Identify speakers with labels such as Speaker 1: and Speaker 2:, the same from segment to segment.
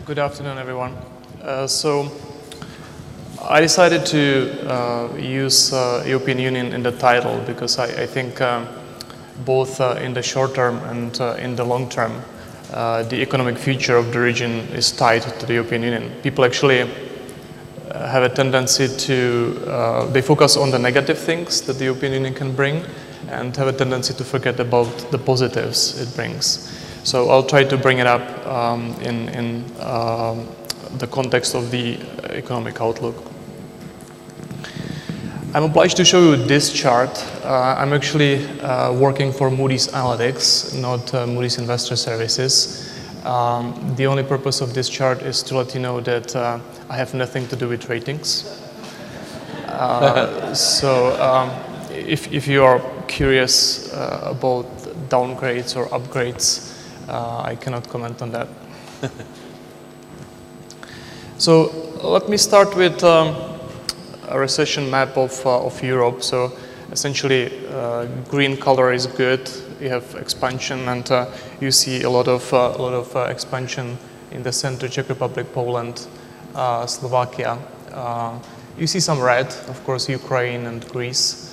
Speaker 1: Good afternoon, everyone. So I decided to use European Union in the title because I think both in the short term and in the long term, the economic future of the region is tied to the European Union. People actually have a tendency to, they focus on the negative things that the European Union can bring and have a tendency to forget about the positives it brings. So I'll try to bring it up in the context of the economic outlook. I'm obliged to show you this chart. I'm actually working for Moody's Analytics, not Moody's Investor Services. The only purpose of this chart is to let you know that I have nothing to do with ratings. If you are curious about downgrades or upgrades, I cannot comment on that. So let me start with a recession map of Europe. So essentially, green color is good. You have expansion, and you see a lot of expansion in the center: Czech Republic, Poland, Slovakia. You see some red, of course, Ukraine and Greece.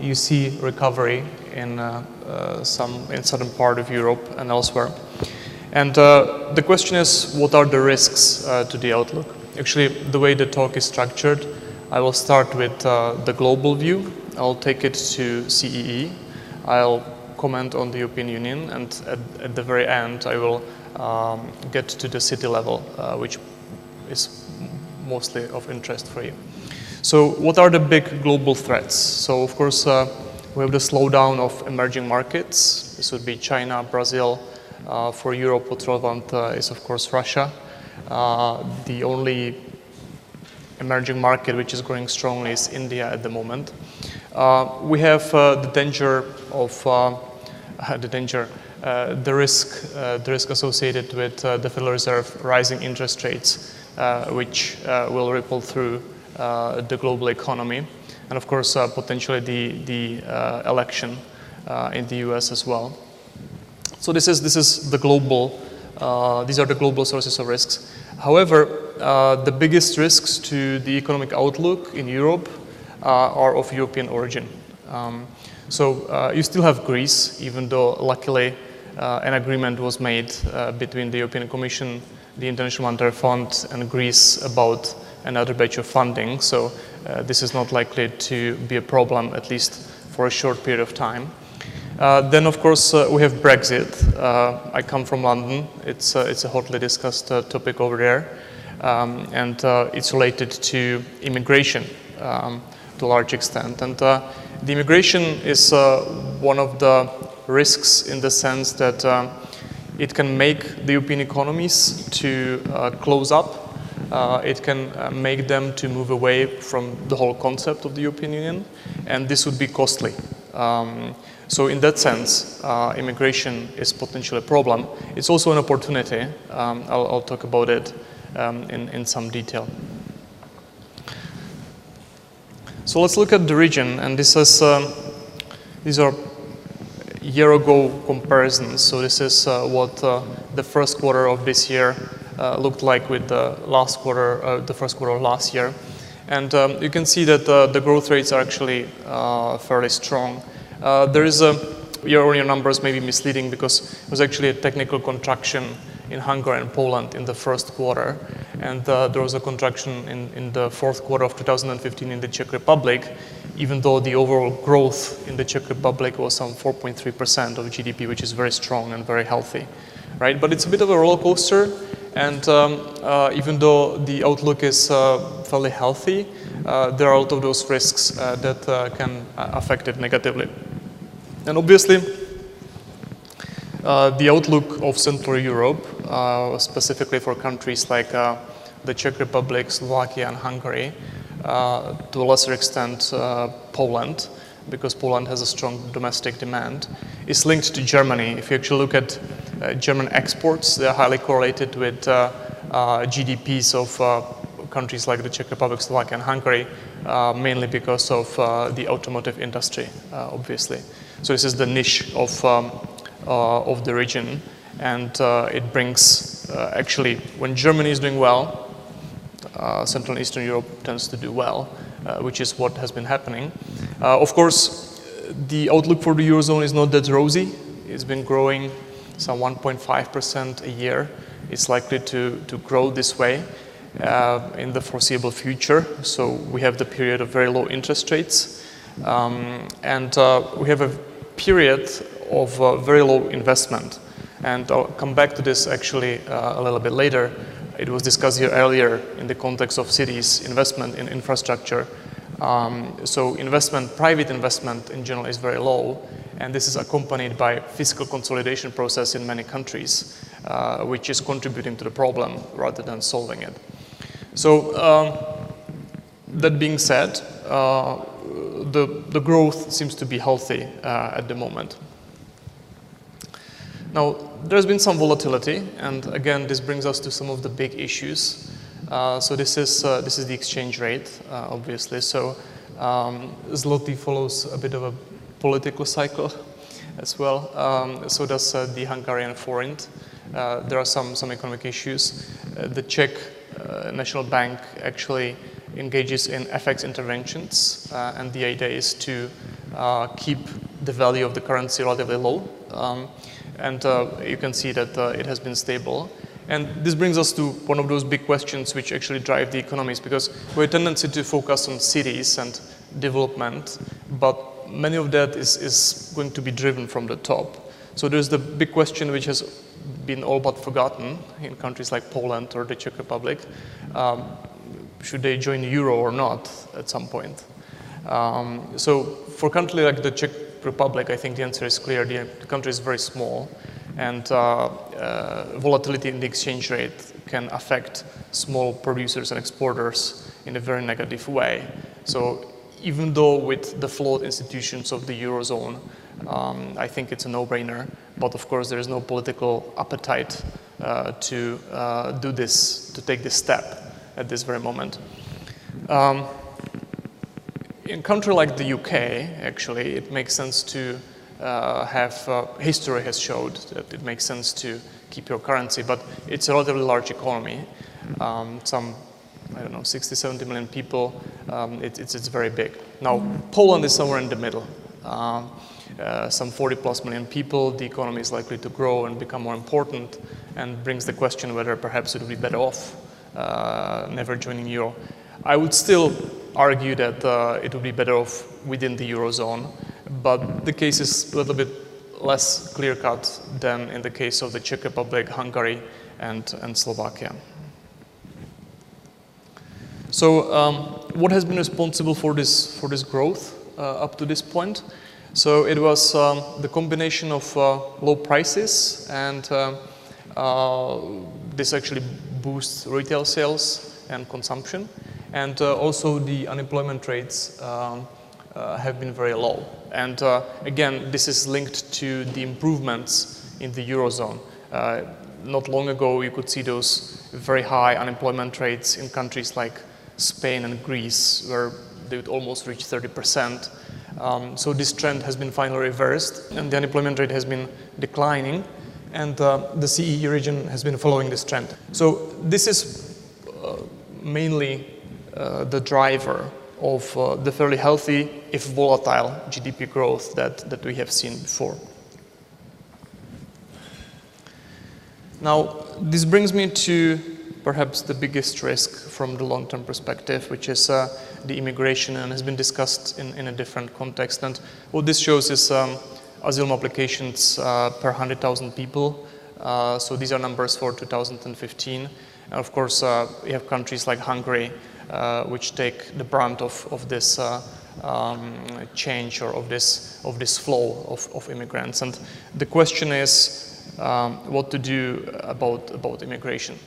Speaker 1: You see recovery in southern part of Europe and elsewhere. And the question is, what are the risks to the outlook? Actually, the way the talk is structured, I will start with the global view. I'll take it to CEE. I'll comment on the European Union, and at the very end, I will get to the city level, which is mostly of interest for you. So what are the big global threats? So of course, we have the slowdown of emerging markets. This would be China, Brazil. For Europe, what's relevant is of course Russia. The only emerging market which is growing strongly is India at the moment. We have the danger of the risk associated with the Federal Reserve rising interest rates, which will ripple through the global economy, and of course potentially the election in the US as well. So this is the global. These are the global sources of risks. However, the biggest risks to the economic outlook in Europe are of European origin. So you still have Greece, even though luckily an agreement was made between the European Commission, the International Monetary Fund, and Greece about another batch of funding. So this is not likely to be a problem, at least for a short period of time. Then, of course, we have Brexit. I come from London. It's a hotly discussed topic over there, and it's related to immigration to a large extent. And the immigration is one of the risks in the sense that it can make the European economies to close up. It can make them to move away from the whole concept of the European Union, and this would be costly. So in that sense, immigration is potentially a problem. It's also an opportunity. I'll talk about it in some detail. So let's look at the region, and these are year-ago comparisons. So this is what the first quarter of this year looked like with the first quarter of last year. And you can see that the growth rates are actually fairly strong. There is a year-on-year numbers may be misleading because it was actually a technical contraction in Hungary and Poland in the first quarter. And there was a contraction in the fourth quarter of 2015 in the Czech Republic, even though the overall growth in the Czech Republic was some 4.3% of GDP, which is very strong and very healthy, right? But it's a bit of a roller coaster. And even though the outlook is fairly healthy, there are a lot of those risks that can affect it negatively. And obviously, the outlook of Central Europe, specifically for countries like the Czech Republic, Slovakia, and Hungary, to a lesser extent Poland, because Poland has a strong domestic demand, is linked to Germany. If you actually look at German exports, they are highly correlated with GDPs of countries like the Czech Republic, Slovakia, and Hungary, mainly because of the automotive industry, obviously. So this is the niche of the region, and it brings actually when Germany is doing well, Central and Eastern Europe tends to do well, which is what has been happening. Of course, the outlook for the Eurozone is not that rosy. It's been growing some 1.5% a year. It's likely to grow this way in the foreseeable future. So we have the period of very low interest rates. And we have a period of very low investment. And I'll come back to this actually a little bit later. It was discussed here earlier in the context of cities' investment in infrastructure. So private investment in general is very low, and this is accompanied by fiscal consolidation process in many countries, which is contributing to the problem rather than solving it. So that being said, the growth seems to be healthy at the moment. Now, there's been some volatility, and again, this brings us to some of the big issues. So this is the exchange rate, obviously. So zloty follows a bit of a political cycle as well. So does the Hungarian forint. There are some economic issues. The Czech National Bank actually engages in FX interventions, and the idea is to keep the value of the currency relatively low. And you can see that it has been stable. And this brings us to one of those big questions which actually drive the economies, because we have a tendency to focus on cities and development, but many of that is going to be driven from the top. So there's the big question which has been all but forgotten in countries like Poland or the Czech Republic. Should they join the euro or not at some point? So for a country like the Czech Republic, I think the answer is clear. The country is very small, and volatility in the exchange rate can affect small producers and exporters in a very negative way. So even though with the flawed institutions of the Eurozone, I think it's a no-brainer, but of course there is no political appetite to do this, to take this step at this very moment. In a country like the UK, actually, it makes sense to history has showed that it makes sense to keep your currency, but it's a relatively large economy. Some, I don't know, 60, 70 million people, it's very big. Now, Poland is somewhere in the middle. Some 40 plus million people, the economy is likely to grow and become more important, and brings the question whether perhaps it would be better off never joining euro. I would still argue that it would be better off within the Eurozone, but the case is a little bit less clear-cut than in the case of the Czech Republic, Hungary, and Slovakia. So what has been responsible for this growth up to this point? So it was the combination of low prices, and this actually boosts retail sales and consumption. And also the unemployment rates have been very low. And again, this is linked to the improvements in the Eurozone. Not long ago, you could see those very high unemployment rates in countries like Spain and Greece, where they would almost reach 30%. So this trend has been finally reversed, and the unemployment rate has been declining, and the CEE region has been following this trend. So this is mainly the driver of the fairly healthy, if volatile, GDP growth that we have seen before. Now, this brings me to perhaps the biggest risk from the long-term perspective, which is the immigration, and has been discussed in a different context. And what this shows is asylum applications per 100,000 people. So these are numbers for 2015. And of course, we have countries like Hungary, which take the brunt of this change, or of this flow of immigrants. And the question is what to do about immigration.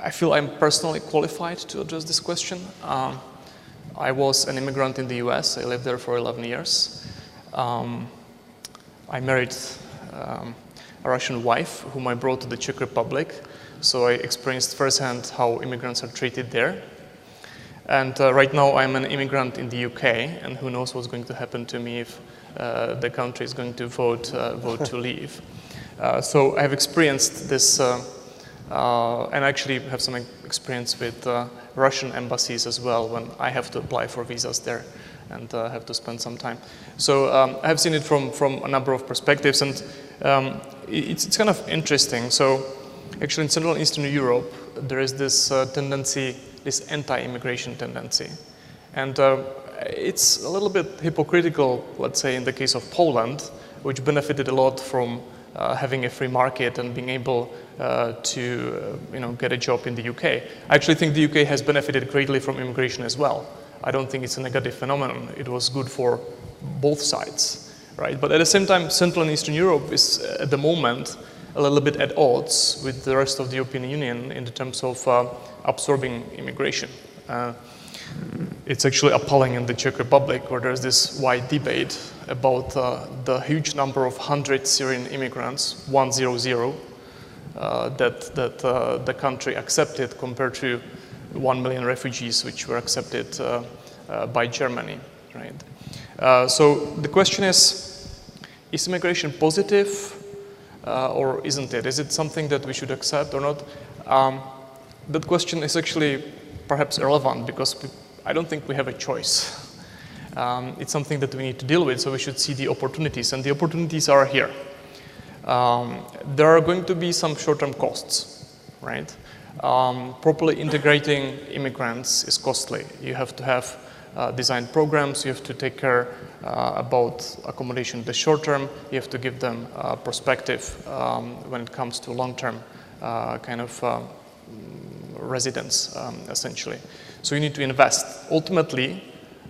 Speaker 1: I feel I'm personally qualified to address this question. I was an immigrant in the US. I lived there for 11 years. I married a Russian wife whom I brought to the Czech Republic. So I experienced firsthand how immigrants are treated there. And right now I'm an immigrant in the UK, and who knows what's going to happen to me if the country is going to vote to leave. So I have experienced this, and actually have some experience with Russian embassies as well when I have to apply for visas there and have to spend some time. So I have seen it from a number of perspectives, and it's kind of interesting. So actually in Central and Eastern Europe, there is this tendency, this anti-immigration tendency. And it's a little bit hypocritical, let's say, in the case of Poland, which benefited a lot from having a free market and being able to get a job in the UK. I actually think the UK has benefited greatly from immigration as well. I don't think it's a negative phenomenon. It was good for both sides, right? But at the same time, Central and Eastern Europe is at the moment a little bit at odds with the rest of the European Union in terms of absorbing immigration. It's actually appalling in the Czech Republic, where there's this wide debate about the huge number of 100 Syrian immigrants, 100, that the country accepted compared to 1 million refugees which were accepted by Germany, right? So the question is immigration positive or isn't it? Is it something that we should accept or not? That question is actually perhaps irrelevant because I don't think we have a choice. It's something that we need to deal with, so we should see the opportunities, and the opportunities are here. There are going to be some short-term costs, right? Properly integrating immigrants is costly. You have to have designed programs, you have to take care about accommodation in the short term, you have to give them perspective when it comes to long-term kind of residence, essentially. So you need to invest. Ultimately,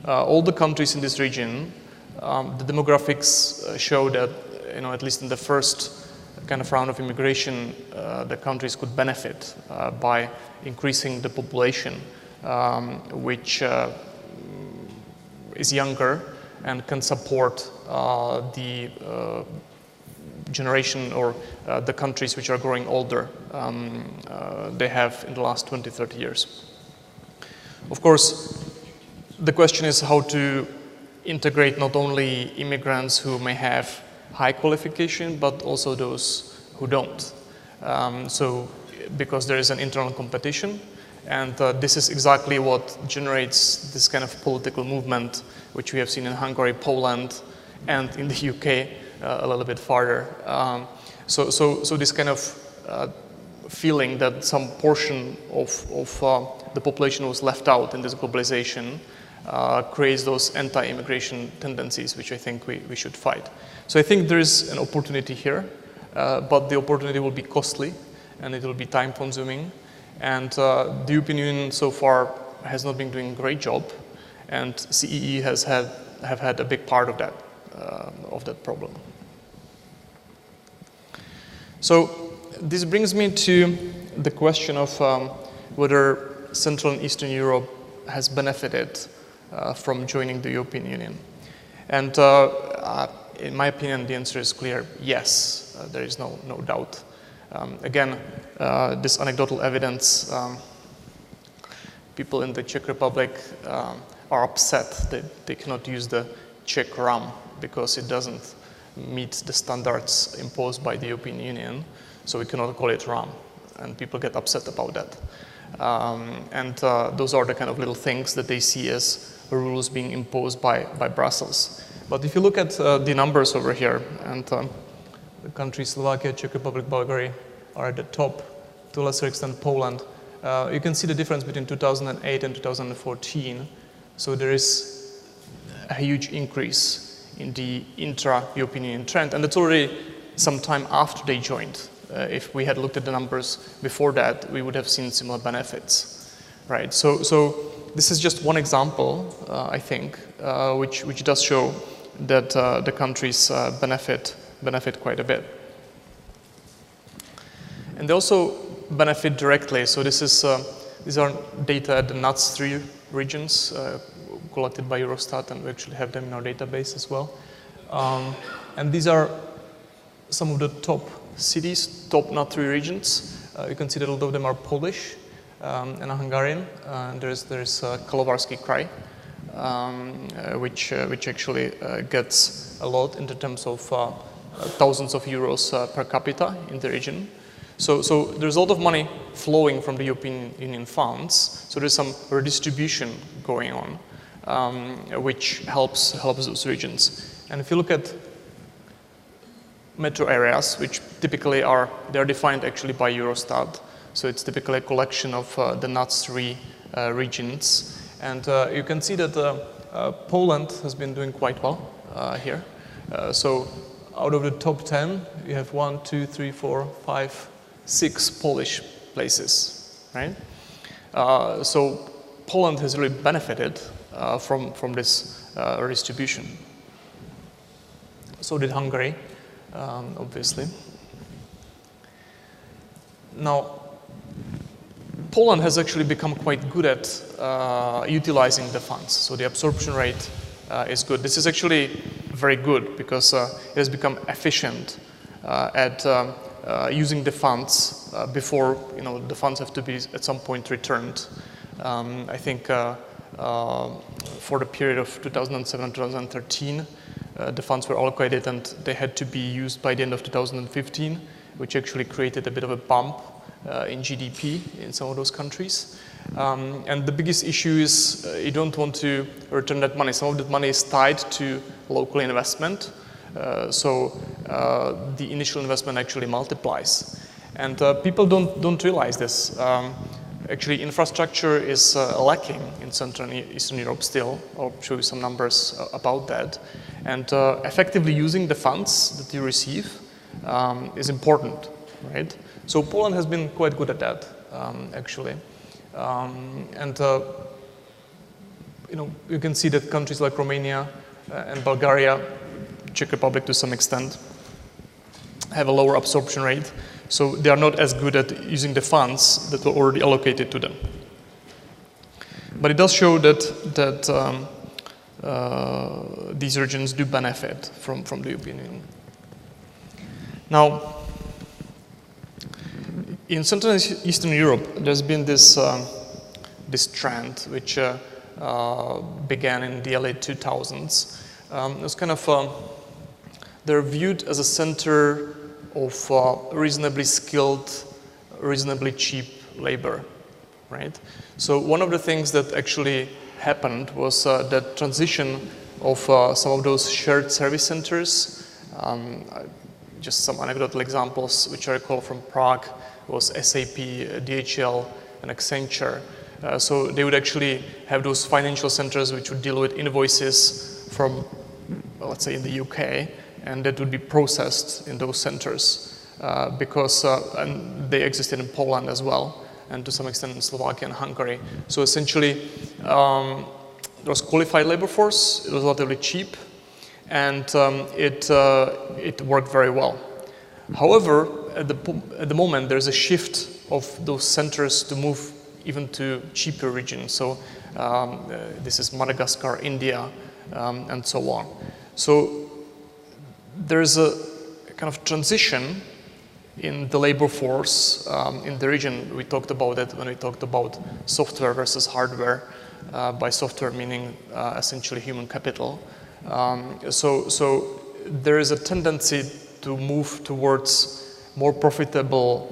Speaker 1: all the countries in this region, the demographics show that, at least in the first kind of round of immigration, the countries could benefit by increasing the population, which is younger and can support the generation or the countries which are growing older they have in the last 20, 30 years. Of course, the question is how to integrate not only immigrants who may have high qualification, but also those who don't. So, because there is an internal competition, and this is exactly what generates this kind of political movement, which we have seen in Hungary, Poland, and in the UK a little bit farther. So this kind of feeling that some portion of the population was left out in this globalization creates those anti-immigration tendencies, which I think we should fight. So I think there is an opportunity here, but the opportunity will be costly and it will be time-consuming. And the European Union so far has not been doing a great job, and CEE have had a big part of that problem. So this brings me to the question of whether Central and Eastern Europe has benefited from joining the European Union. And in my opinion, the answer is clear, yes, there is no doubt. Again, this anecdotal evidence, people in the Czech Republic are upset that they cannot use the Czech rum because it doesn't meet the standards imposed by the European Union, so we cannot call it rum, and people get upset about that. Those are the kind of little things that they see as rules being imposed by Brussels. But if you look at the numbers over here, and the countries Slovakia, Czech Republic, Bulgaria are at the top, to a lesser extent Poland, you can see the difference between 2008 and 2014. So there is a huge increase in the intra-European Union trend, and that's already some time after they joined. If we had looked at the numbers before that, we would have seen similar benefits, right? So this is just one example, I think, which does show that the countries benefit quite a bit. And they also benefit directly. So these are data at the NUTS 3 regions collected by Eurostat, and we actually have them in our database as well. And these are some of the top cities, top NUTS 3 regions. You can see that a lot of them are Polish and Hungarian. And there's Kalovarski Kraj, which actually gets a lot in terms of thousands of euros per capita in the region. So there's a lot of money flowing from the European Union funds. So there's some redistribution going on, which helps those regions. And if you look at metro areas, which typically they're defined actually by Eurostat. So it's typically a collection of the NUTS-3 regions. And you can see that Poland has been doing quite well here. So out of the top 10, you have 1, 2, 3, 4, 5, 6 Polish places, right? So Poland has really benefited from this redistribution. So did Hungary, obviously. Now, Poland has actually become quite good at utilizing the funds. So the absorption rate is good. This is actually very good because it has become efficient at using the funds before the funds have to be at some point returned. I think for the period of 2007 2013, the funds were allocated and they had to be used by the end of 2015, which actually created a bit of a bump in GDP in some of those countries. And the biggest issue is you don't want to return that money. Some of that money is tied to local investment. So the initial investment actually multiplies. And people don't realize this. Actually, infrastructure is lacking in Central and Eastern Europe still. I'll show you some numbers about that. And effectively using the funds that you receive is important, right? So Poland has been quite good at that, actually. You can see that countries like Romania and Bulgaria, Czech Republic to some extent, have a lower absorption rate. So they are not as good at using the funds that were already allocated to them. But it does show that these regions do benefit from the European Union. Now, in Central and Eastern Europe, there's been this trend which began in the early 2000s. It's kind of they're viewed as a center of reasonably skilled, reasonably cheap labor, right? So one of the things that actually happened was the transition of some of those shared service centers. Just some anecdotal examples which I recall from Prague was SAP, DHL, and Accenture. So they would actually have those financial centers which would deal with invoices from, let's say, in the UK, and that would be processed in those centers because and they existed in Poland as well, and to some extent in Slovakia and Hungary. So essentially, there was qualified labor force, it was relatively cheap, and it worked very well. However, at the moment, there's a shift of those centers to move even to cheaper regions. So this is Madagascar, India, and so on. So there's a kind of transition in the labor force in the region. We talked about it when we talked about software versus hardware. By software meaning essentially human capital. So there is a tendency to move towards more profitable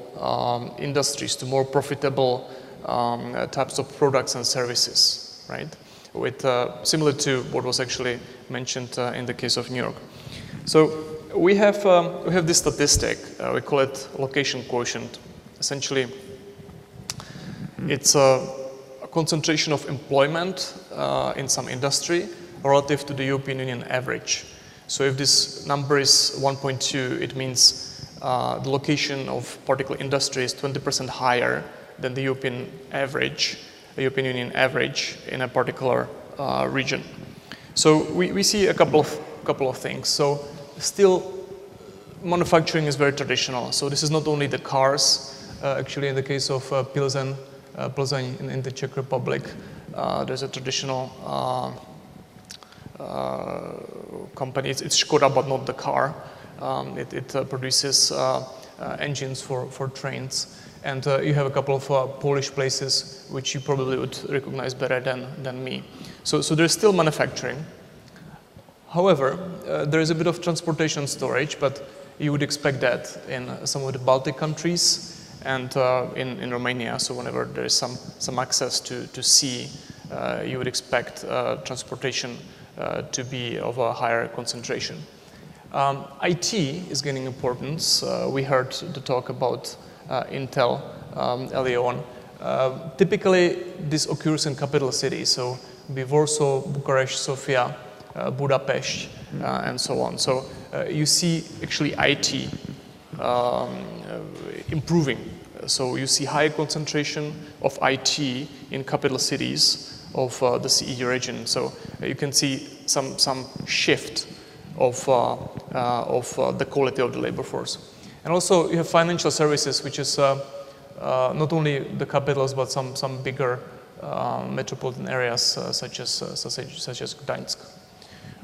Speaker 1: industries, to more profitable types of products and services, right? With similar to what was actually mentioned in the case of New York. So we have this statistic. We call it location quotient. Essentially, it's a concentration of employment in some industry relative to the European Union average. So if this number is 1.2, it means the location of particular industry is 20% higher than the European average, the European Union average in a particular region. So we see a couple of things. So still, manufacturing is very traditional. So this is not only the cars. Actually, in the case of Plzeň in the Czech Republic, there's a traditional company. It's Škoda, but not the car. It produces engines for trains. And you have a couple of Polish places which you probably would recognize better than me. So there's still manufacturing. However, there is a bit of transportation storage, but You would expect that in some of the Baltic countries and in Romania. So whenever there is some access to sea, you would expect transportation to be of a higher concentration. IT is gaining importance. We heard the talk about Intel earlier on. Typically, this occurs in capital cities, so be Warsaw, Bucharest, Sofia, Budapest, and so on. So you see actually IT improving. So you see high concentration of IT in capital cities of the CEE region. So you can see some shift of the quality of the labor force. And also you have financial services, which is not only the capitals, but some bigger metropolitan areas such as Gdańsk.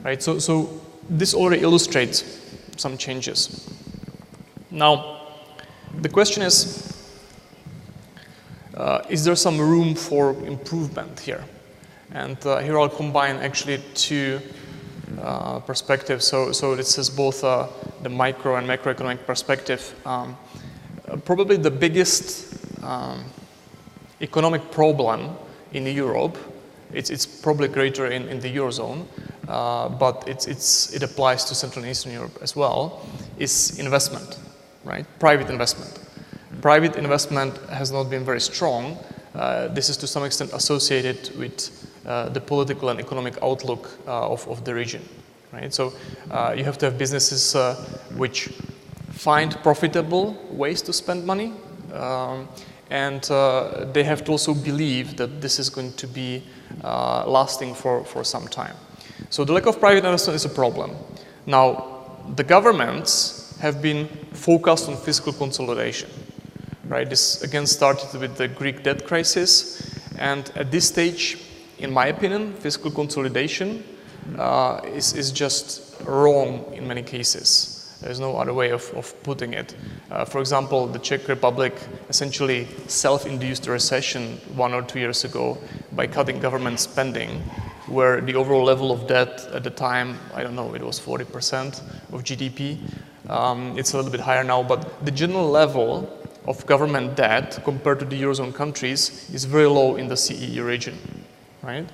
Speaker 1: Right? So this already illustrates some changes. Now, the question is there some room for improvement here? And here I'll combine actually two perspectives. So this is both the micro and macroeconomic perspective. Probably the biggest economic problem in Europe, it's probably greater in the Eurozone, but it applies to Central and Eastern Europe as well, is investment, right? Private investment. Private investment has not been very strong. This is to some extent associated with the political and economic outlook of the region, right? So you have to have businesses which find profitable ways to spend money, and they have to also believe that this is going to be lasting for some time. So the lack of private investment is a problem. Now, the governments have been focused on fiscal consolidation, right? This again started with the Greek debt crisis, and at this stage, in my opinion, fiscal consolidation is just wrong in many cases. There's no other way of putting it. For example, the Czech Republic essentially self-induced a recession 1 or 2 years ago by cutting government spending, where the overall level of debt at the time, I don't know, it was 40% of GDP. It's a little bit higher now, but the general level of government debt compared to the Eurozone countries is very low in the CEE region, right?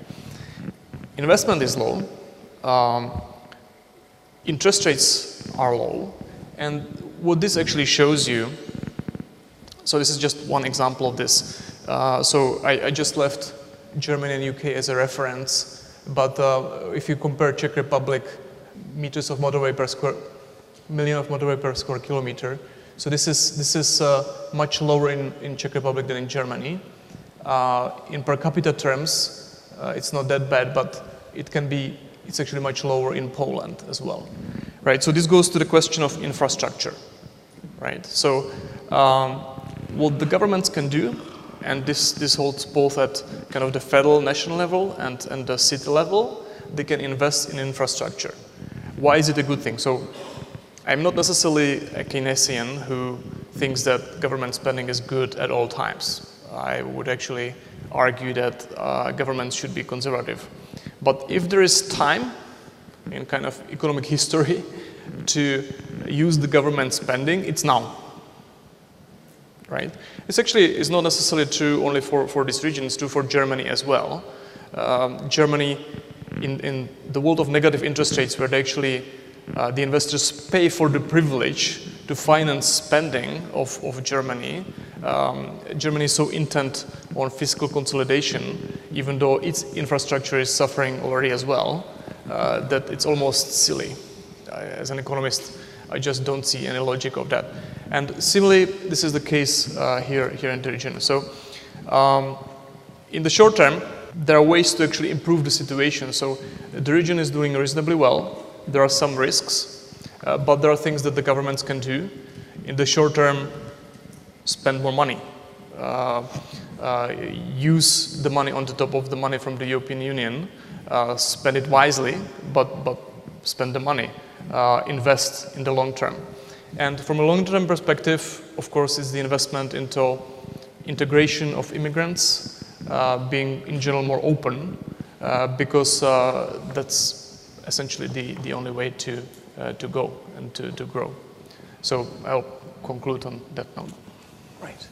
Speaker 1: Investment is low. Interest rates are low, and what this actually shows you, so this is just one example of this. So I just left Germany and UK as a reference, but if you compare Czech Republic, meters of motorway per square, million of motorway per square kilometer, so this is much lower in Czech Republic than in Germany. In per capita terms, it's not that bad, but it's actually much lower in Poland as well, right? So this goes to the question of infrastructure, right? So what the governments can do, and this holds both at kind of the federal national level and the city level, they can invest in infrastructure. Why is it a good thing? So I'm not necessarily a Keynesian who thinks that government spending is good at all times. I would actually argue that governments should be conservative. But if there is time in kind of economic history to use the government spending, it's now, right? It's not necessarily true only for this region, it's true for Germany as well. Germany, in the world of negative interest rates, where they actually, the investors pay for the privilege to finance spending of Germany, Germany is so intent on fiscal consolidation, even though its infrastructure is suffering already as well, that it's almost silly. As an economist, I just don't see any logic of that. And similarly, this is the case here in the region. So in the short term, there are ways to actually improve the situation. So the region is doing reasonably well. There are some risks, but there are things that the governments can do. In the short term, spend more money. Use the money on the top of the money from the European Union. Spend it wisely, but spend the money. Invest in the long term. And from a long-term perspective, of course, is the investment into integration of immigrants, being in general more open, because that's essentially the only way to go and to grow. So I'll conclude on that note.
Speaker 2: Right.